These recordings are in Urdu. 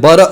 12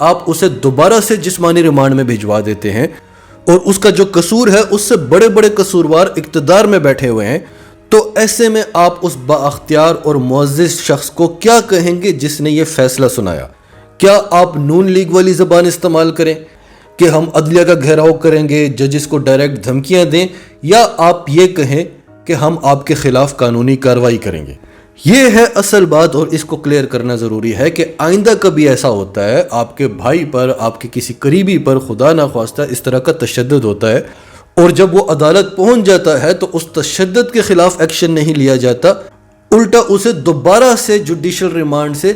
آپ اسے دوبارہ سے جسمانی ریمانڈ میں بھجوا دیتے ہیں اور اس کا جو قصور ہے اس سے بڑے بڑے قصوروار اقتدار میں بیٹھے ہوئے ہیں، تو ایسے میں آپ اس بااختیار اور معزز شخص کو کیا کہیں گے جس نے یہ فیصلہ سنایا؟ کیا آپ نون لیگ والی زبان استعمال کریں کہ ہم عدلیہ کا گھیراؤ کریں گے، ججز کو ڈائریکٹ دھمکیاں دیں، یا آپ یہ کہیں کہ ہم آپ کے خلاف قانونی کارروائی کریں گے؟ یہ ہے اصل بات، اور اس کو کلیئر کرنا ضروری ہے کہ آئندہ کبھی ایسا ہوتا ہے آپ کے بھائی پر، آپ کے کسی قریبی پر خدا نخواستہ اس طرح کا تشدد ہوتا ہے، اور جب وہ عدالت پہنچ جاتا ہے تو اس تشدد کے خلاف ایکشن نہیں لیا جاتا، الٹا اسے دوبارہ سے جوڈیشل ریمانڈ سے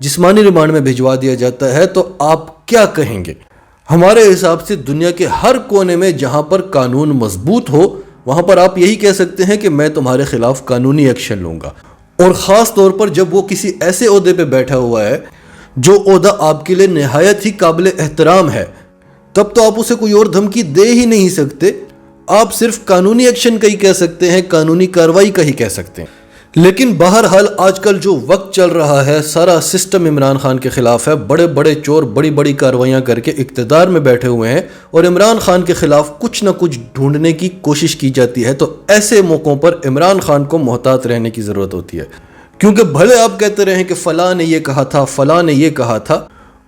جسمانی ریمانڈ میں بھجوا دیا جاتا ہے، تو آپ کیا کہیں گے؟ ہمارے حساب سے دنیا کے ہر کونے میں جہاں پر قانون مضبوط ہو وہاں پر آپ یہی کہہ سکتے ہیں کہ میں تمہارے خلاف قانونی ایکشن لوں گا، اور خاص طور پر جب وہ کسی ایسے عہدے پہ بیٹھا ہوا ہے جو عہدہ آپ کے لیے نہایت ہی قابل احترام ہے، تب تو آپ اسے کوئی اور دھمکی دے ہی نہیں سکتے، آپ صرف قانونی ایکشن کا ہی کہہ سکتے ہیں، قانونی کارروائی کا ہی کہہ سکتے ہیں۔ لیکن بہرحال آج کل جو وقت چل رہا ہے سارا سسٹم عمران خان کے خلاف ہے، بڑے بڑے چور بڑی بڑی کارروائیاں کر کے اقتدار میں بیٹھے ہوئے ہیں، اور عمران خان کے خلاف کچھ نہ کچھ ڈھونڈنے کی کوشش کی جاتی ہے، تو ایسے موقعوں پر عمران خان کو محتاط رہنے کی ضرورت ہوتی ہے، کیونکہ بھلے آپ کہتے رہیں کہ فلاں نے یہ کہا تھا، فلاں نے یہ کہا تھا،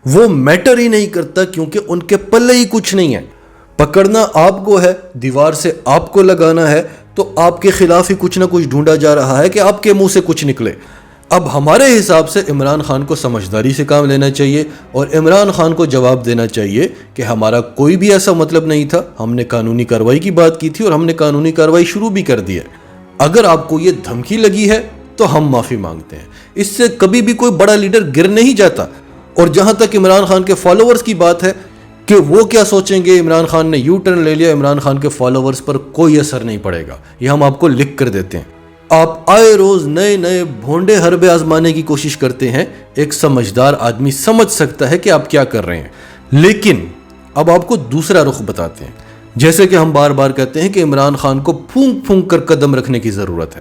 وہ میٹر ہی نہیں کرتا، کیونکہ ان کے پلے ہی کچھ نہیں ہے، پکڑنا آپ کو ہے، دیوار سے آپ کو لگانا ہے، تو آپ کے خلاف ہی کچھ نہ کچھ ڈھونڈا جا رہا ہے کہ آپ کے منہ سے کچھ نکلے۔ اب ہمارے حساب سے عمران خان کو سمجھداری سے کام لینا چاہیے، اور عمران خان کو جواب دینا چاہیے کہ ہمارا کوئی بھی ایسا مطلب نہیں تھا، ہم نے قانونی کارروائی کی بات کی تھی اور ہم نے قانونی کارروائی شروع بھی کر دی ہے، اگر آپ کو یہ دھمکی لگی ہے تو ہم معافی مانگتے ہیں۔ اس سے کبھی بھی کوئی بڑا لیڈر گر نہیں جاتا، اور جہاں تک عمران خان کے فالوورز کی بات ہے کہ وہ کیا سوچیں گے، عمران خان نے یو ٹرن لے لیا، عمران خان کے فالوورز پر کوئی اثر نہیں پڑے گا، یہ ہم آپ کو لکھ کر دیتے ہیں۔ آپ آئے روز نئے نئے بھونڈے حربے آزمانے کی کوشش کرتے ہیں، ایک سمجھدار آدمی سمجھ سکتا ہے کہ آپ کیا کر رہے ہیں، لیکن اب آپ کو دوسرا رخ بتاتے ہیں۔ جیسے کہ ہم بار بار کہتے ہیں کہ عمران خان کو پھونک پھونک کر قدم رکھنے کی ضرورت ہے۔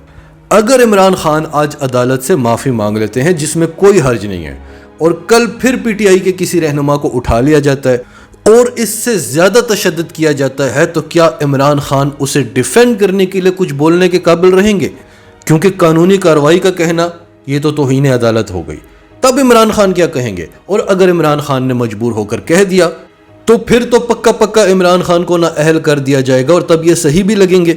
اگر عمران خان آج عدالت سے معافی مانگ لیتے ہیں، جس میں کوئی حرج نہیں ہے، اور کل پھر پی ٹی آئی کے کسی رہنما کو اٹھا لیا جاتا ہے اور اس سے زیادہ تشدد کیا جاتا ہے، تو کیا عمران خان اسے ڈیفینڈ کرنے کے لیے کچھ بولنے کے قابل رہیں گے؟ کیونکہ قانونی کارروائی کا کہنا یہ تو توہین عدالت ہو گئی، تب عمران خان کیا کہیں گے؟ اور اگر عمران خان نے مجبور ہو کر کہہ دیا تو پھر تو پکا پکا عمران خان کو نااہل کر دیا جائے گا، اور تب یہ صحیح بھی لگیں گے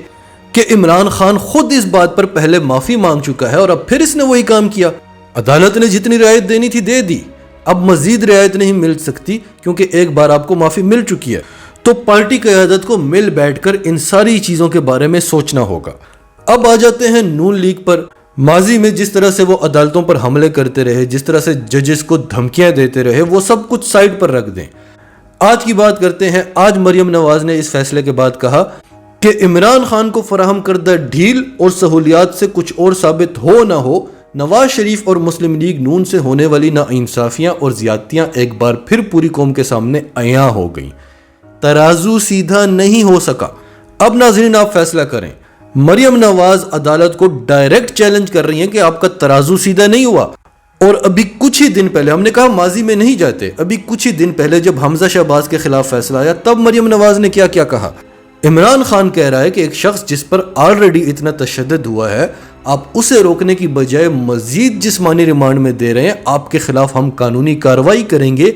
کہ عمران خان خود اس بات پر پہلے معافی مانگ چکا ہے اور اب پھر اس نے وہی کام کیا۔ عدالت نے جتنی رعایت دینی تھی دے دی، اب مزید رعایت نہیں مل سکتی، کیونکہ ایک بار آپ کو معافی مل چکی ہے۔ تو پارٹی قیادت کو مل بیٹھ کر ان ساری چیزوں کے بارے میں سوچنا ہوگا۔ اب آ جاتے ہیں نون لیگ پر۔ ماضی میں جس طرح سے وہ عدالتوں پر حملے کرتے رہے، جس طرح سے ججز کو دھمکیاں دیتے رہے، وہ سب کچھ سائڈ پر رکھ دیں، آج کی بات کرتے ہیں۔ آج مریم نواز نے اس فیصلے کے بعد کہا کہ عمران خان کو فراہم کردہ ڈھیل اور سہولیات سے کچھ اور ثابت ہو نہ ہو، نواز شریف اور مسلم لیگ نون سے ہونے والی ناانصافیاں اور زیادتیاں ایک بار پھر پوری قوم کے سامنے عیاں ہو گئیں، ترازو سیدھا نہیں ہو سکا۔ اب ناظرین آپ فیصلہ کریں، مریم نواز عدالت کو ڈائریکٹ چیلنج کر رہی ہیں کہ آپ کا ترازو سیدھا نہیں ہوا، اور ابھی کچھ ہی دن پہلے، ہم نے کہا ماضی میں نہیں جاتے، ابھی کچھ ہی دن پہلے جب حمزہ شہباز کے خلاف فیصلہ آیا تب مریم نواز نے کیا کہا۔ عمران خان کہہ رہا ہے کہ ایک شخص جس پر آلریڈی اتنا تشدد ہوا ہے، آپ اسے روکنے کی بجائے مزید جسمانی ریمانڈ میں دے رہے ہیں، آپ کے خلاف ہم قانونی کارروائی کریں گے،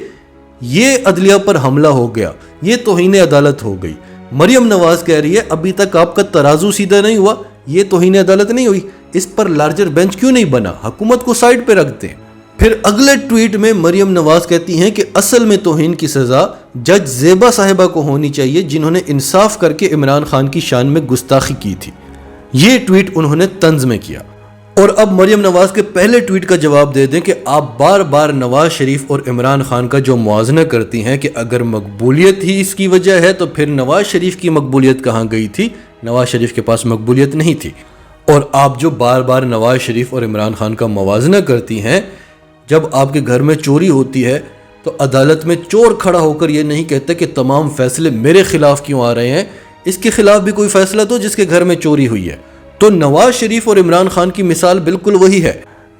یہ عدلیہ پر حملہ ہو گیا، یہ توہین عدالت ہو گئی۔ مریم نواز کہہ رہی ہے ابھی تک آپ کا ترازو سیدھا نہیں ہوا، یہ توہین عدالت نہیں ہوئی، اس پر لارجر بینچ کیوں نہیں بنا، حکومت کو سائیڈ پہ رکھ دیں۔ پھر اگلے ٹویٹ میں مریم نواز کہتی ہیں کہ اصل میں توہین کی سزا جج زیبا صاحبہ کو ہونی چاہیے، جنہوں نے انصاف کر کے عمران خان کی شان میں گستاخی کی تھی۔ یہ ٹویٹ انہوں نے طنز میں کیا۔ اور اب مریم نواز کے پہلے ٹویٹ کا جواب دے دیں کہ آپ بار بار نواز شریف اور عمران خان کا جو موازنہ کرتی ہیں کہ اگر مقبولیت ہی اس کی وجہ ہے تو پھر نواز شریف کی مقبولیت کہاں گئی تھی؟ نواز شریف کے پاس مقبولیت نہیں تھی۔ اور آپ جو بار بار نواز شریف اور عمران خان کا موازنہ کرتی ہیں، جب آپ کے گھر میں چوری ہوتی ہے تو عدالت میں چور کھڑا ہو کر یہ نہیں کہتا کہ تمام فیصلے میرے خلاف کیوں آ رہے ہیں، اس کے خلاف بھی کوئی فیصلہ تو جس کے گھر میں چوری ہوئی ہے۔ تو نواز شریف اور عمران خان کی مثال بالکل وہی ہے۔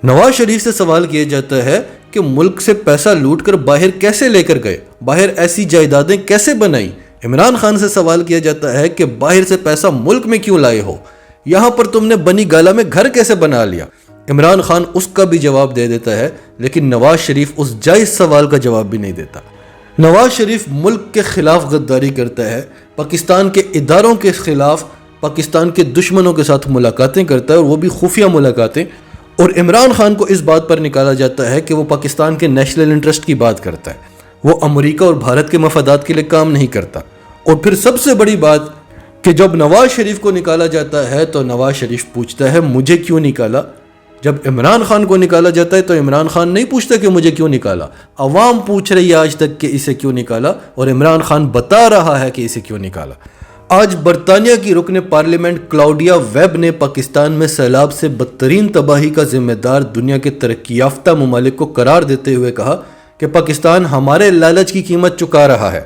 نواز شریف سے سوال کیا جاتا ہے کہ ملک سے پیسہ لوٹ کر باہر کیسے لے کر گئے، باہر ایسی جائیدادیں کیسے بنائی۔ عمران خان سے سوال کیا جاتا ہے کہ باہر سے پیسہ ملک میں کیوں لائے ہو، یہاں پر تم نے بنی گالا میں گھر کیسے بنا لیا۔ عمران خان اس کا بھی جواب دے دیتا ہے، لیکن نواز شریف اس جائز سوال کا جواب بھی نہیں دیتا۔ نواز شریف ملک کے خلاف غداری کرتا ہے، پاکستان کے اداروں کے خلاف پاکستان کے دشمنوں کے ساتھ ملاقاتیں کرتا ہے، اور وہ بھی خفیہ ملاقاتیں، اور عمران خان کو اس بات پر نکالا جاتا ہے کہ وہ پاکستان کے نیشنل انٹرسٹ کی بات کرتا ہے، وہ امریکہ اور بھارت کے مفادات کے لیے کام نہیں کرتا۔ اور پھر سب سے بڑی بات کہ جب نواز شریف کو نکالا جاتا ہے تو نواز شریف پوچھتا ہے مجھے کیوں نکالا۔ جب عمران خان کو نکالا جاتا ہے تو عمران خان نہیں پوچھتا کہ مجھے کیوں نکالا، عوام پوچھ رہی ہے آج تک کہ اسے کیوں نکالا، اور عمران خان بتا رہا ہے کہ اسے کیوں نکالا۔ آج برطانیہ کی رکن پارلیمنٹ کلاؤڈیا ویب نے پاکستان میں سیلاب سے بدترین تباہی کا ذمہ دار دنیا کے ترقی یافتہ ممالک کو قرار دیتے ہوئے کہا کہ پاکستان ہمارے لالچ کی قیمت چکا رہا ہے۔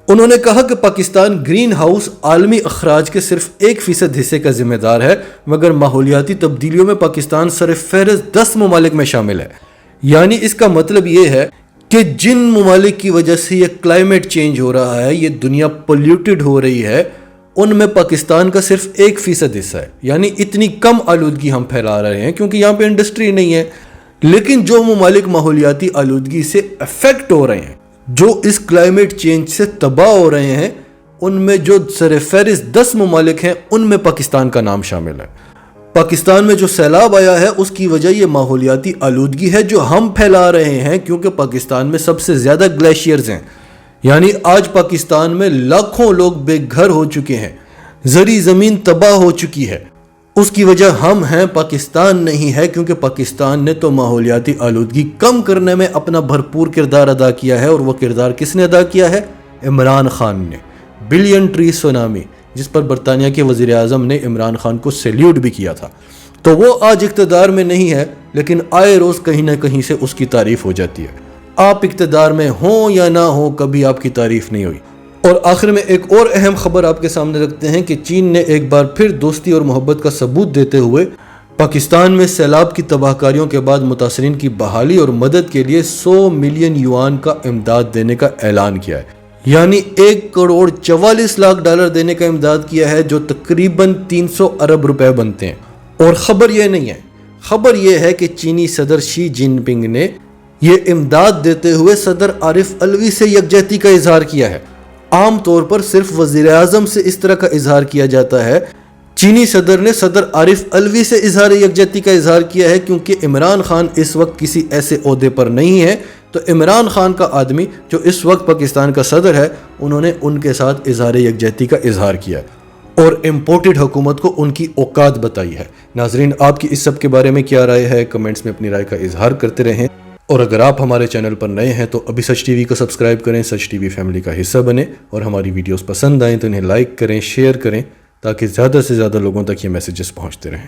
انہوں نے کہا کہ پاکستان گرین ہاؤس عالمی اخراج کے صرف 1% حصے کا ذمہ دار ہے، مگر ماحولیاتی تبدیلیوں میں پاکستان سر فہرست 10 ممالک میں شامل ہے۔ یعنی اس کا مطلب یہ ہے کہ جن ممالک کی وجہ سے یہ کلائمیٹ چینج ہو رہا ہے، یہ دنیا پولیوٹڈ ہو رہی ہے، ان میں پاکستان کا صرف 1% حصہ ہے۔ یعنی اتنی کم آلودگی ہم پھیلا رہے ہیں کیونکہ یہاں پہ انڈسٹری نہیں ہے، لیکن جو ممالک ماحولیاتی آلودگی سے افیکٹ ہو رہے ہیں، جو اس کلائمیٹ چینج سے تباہ ہو رہے ہیں، ان میں جو سر فہرست 10 ممالک ہیں، ان میں پاکستان کا نام شامل ہے۔ پاکستان میں جو سیلاب آیا ہے اس کی وجہ یہ ماحولیاتی آلودگی ہے جو ہم پھیلا رہے ہیں، کیونکہ پاکستان میں سب سے زیادہ گلیشیئرز ہیں۔ یعنی آج پاکستان میں لاکھوں لوگ بے گھر ہو چکے ہیں، زرعی زمین تباہ ہو چکی ہے۔ اس کی وجہ ہم ہیں، پاکستان نہیں ہے، کیونکہ پاکستان نے تو ماحولیاتی آلودگی کم کرنے میں اپنا بھرپور کردار ادا کیا ہے، اور وہ کردار کس نے ادا کیا ہے؟ عمران خان نے۔ بلین ٹری سونامی، جس پر برطانیہ کے وزیر اعظم نے عمران خان کو سیلیوٹ بھی کیا تھا، تو وہ آج اقتدار میں نہیں ہے، لیکن آئے روز کہیں نہ کہیں سے اس کی تعریف ہو جاتی ہے۔ آپ اقتدار میں ہوں یا نہ ہوں، کبھی آپ کی تعریف نہیں ہوئی۔ اور آخر میں ایک اور اہم خبر آپ کے سامنے رکھتے ہیں کہ چین نے ایک بار پھر دوستی اور محبت کا ثبوت دیتے ہوئے پاکستان میں سیلاب کی تباہ کاریوں کے بعد متاثرین کی بحالی اور مدد کے لیے 100 ملین یوان کا امداد دینے کا اعلان کیا ہے۔ یعنی 1 کروڑ 44 لاکھ ڈالر دینے کا امداد کیا ہے، جو تقریباً 300 ارب روپے بنتے ہیں۔ اور خبر یہ نہیں ہے، خبر یہ ہے کہ چینی صدر شی جن پنگ نے یہ امداد دیتے ہوئے صدر عارف الوی سے یکجہتی کا اظہار کیا ہے۔ عام طور پر صرف وزیر اعظم سے اس طرح کا اظہار کیا جاتا ہے، چینی صدر نے صدر عارف الوی سے اظہار یکجہتی کا اظہار کیا ہے، کیونکہ عمران خان اس وقت کسی ایسے عہدے پر نہیں ہے، تو عمران خان کا آدمی جو اس وقت پاکستان کا صدر ہے، انہوں نے ان کے ساتھ اظہار یکجہتی کا اظہار کیا ہے اور امپورٹڈ حکومت کو ان کی اوقات بتائی ہے۔ ناظرین، آپ کی اس سب کے بارے میں کیا رائے ہے؟ کمنٹس میں اپنی رائے کا اظہار کرتے رہیں، اور اگر آپ ہمارے چینل پر نئے ہیں تو ابھی سچ ٹی وی کو سبسکرائب کریں، سچ ٹی وی فیملی کا حصہ بنیں، اور ہماری ویڈیوز پسند آئیں تو انہیں لائک کریں، شیئر کریں، تاکہ زیادہ سے زیادہ لوگوں تک یہ میسیجز پہنچتے رہیں۔